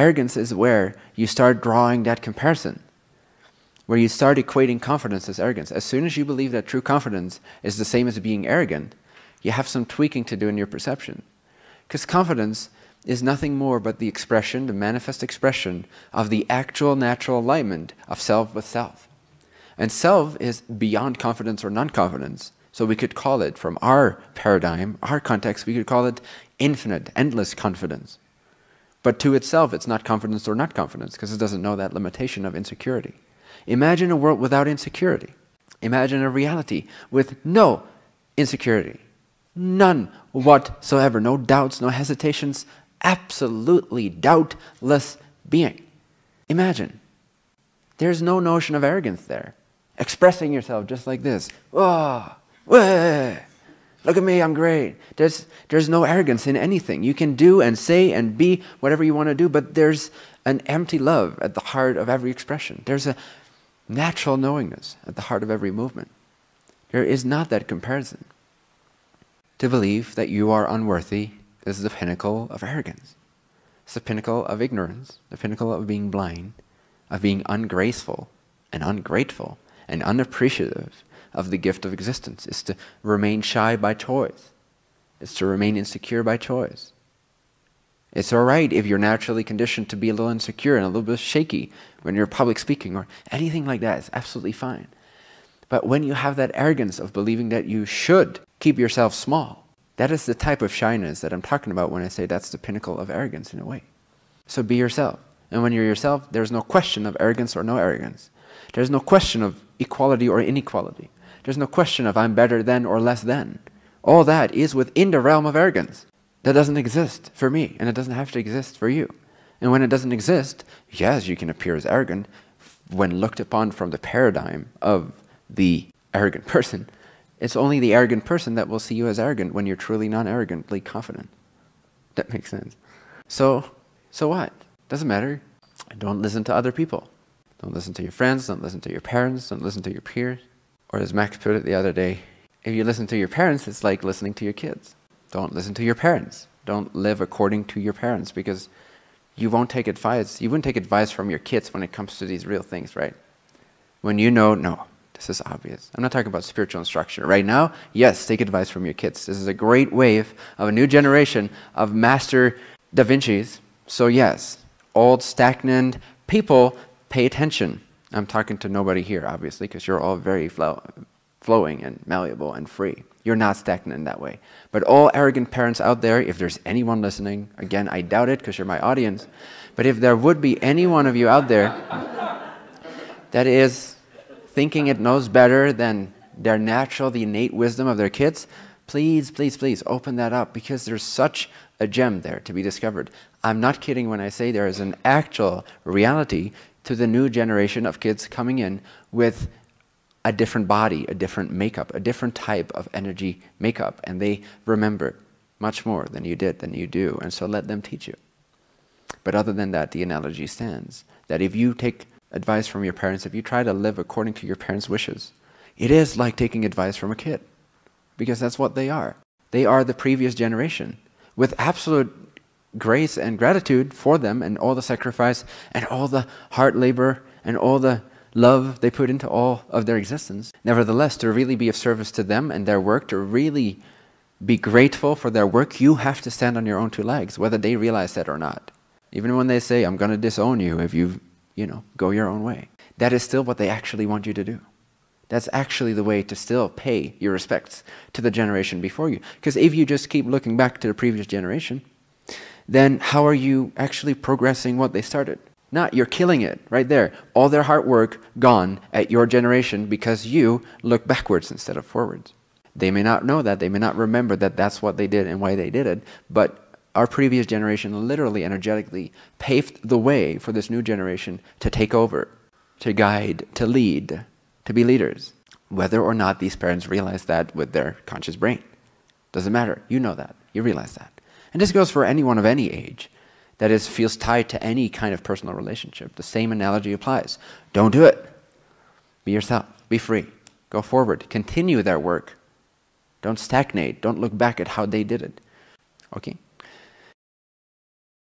Arrogance is where you start drawing that comparison, where you start equating confidence as arrogance. As soon as you believe that true confidence is the same as being arrogant, you have some tweaking to do in your perception. Because confidence is nothing more but the expression, the manifest expression of the actual natural alignment of self with self. And self is beyond confidence or non-confidence. So we could call it, from our paradigm, our context, we could call it infinite, endless confidence. But to itself, it's not confidence or not confidence, because it doesn't know that limitation of insecurity. Imagine a world without insecurity. Imagine a reality with no insecurity. None whatsoever. No doubts, no hesitations. Absolutely doubtless being. Imagine. There's no notion of arrogance there. Expressing yourself just like this. Oh, wah, look at me, I'm great. There's no arrogance in anything. You can do and say and be whatever you want to do, but there's an empty love at the heart of every expression. There's a natural knowingness at the heart of every movement. There is not that comparison. To believe that you are unworthy is the pinnacle of arrogance. It's the pinnacle of ignorance, the pinnacle of being blind, of being ungraceful and ungrateful and unappreciative of the gift of existence. It's to remain shy by choice. It's to remain insecure by choice. It's all right if you're naturally conditioned to be a little insecure and a little bit shaky when you're public speaking or anything like that. It's absolutely fine. But when you have that arrogance of believing that you should keep yourself small, that is the type of shyness that I'm talking about when I say that's the pinnacle of arrogance in a way. So be yourself. And when you're yourself, there's no question of arrogance or no arrogance. There's no question of equality or inequality. There's no question of I'm better than or less than. All that is within the realm of arrogance. That doesn't exist for me, and it doesn't have to exist for you. And when it doesn't exist, yes, you can appear as arrogant when looked upon from the paradigm of the arrogant person. It's only the arrogant person that will see you as arrogant when you're truly non-arrogantly confident. That makes sense. So what? Doesn't matter. Don't listen to other people. Don't listen to your friends, don't listen to your parents, don't listen to your peers. Or as Max put it the other day, if you listen to your parents, it's like listening to your kids. Don't listen to your parents. Don't live according to your parents, because you won't take advice. You wouldn't take advice from your kids when it comes to these real things, right? When you know, no, this is obvious. I'm not talking about spiritual instruction. Right now, yes, take advice from your kids. This is a great wave of a new generation of master Da Vinci's. So yes, old stagnant people, pay attention. I'm talking to nobody here, obviously, because you're all very flowing and malleable and free. You're not stagnant in that way. But all arrogant parents out there, if there's anyone listening, again, I doubt it because you're my audience, but if there would be any one of you out there that is thinking it knows better than their natural, the innate wisdom of their kids, please, please, please open that up, because there's such a gem there to be discovered. I'm not kidding when I say there is an actual reality to the new generation of kids coming in with a different body, a different makeup, a different type of energy makeup, and they remember much more than you did, than you do, and so let them teach you. But other than that, the analogy stands, that if you take advice from your parents, if you try to live according to your parents' wishes, it is like taking advice from a kid, because that's what they are. They are the previous generation, with absolute grace and gratitude for them and all the sacrifice and all the hard labor and all the love they put into all of their existence. Nevertheless, to really be of service to them and their work, to really be grateful for their work, you have to stand on your own two legs, whether they realize that or not. Even when they say, I'm going to disown you if you go your own way. That is still what they actually want you to do. That's actually the way to still pay your respects to the generation before you. Because if you just keep looking back to the previous generation, then how are you actually progressing what they started? Not, you're killing it right there. All their hard work gone at your generation because you look backwards instead of forwards. They may not know that. They may not remember that that's what they did and why they did it. But our previous generation literally, energetically paved the way for this new generation to take over, to guide, to lead, to be leaders. Whether or not these parents realize that with their conscious brain. Doesn't matter. You know that. You realize that. And this goes for anyone of any age that feels tied to any kind of personal relationship. The same analogy applies. Don't do it. Be yourself. Be free. Go forward. Continue their work. Don't stagnate. Don't look back at how they did it. Okay?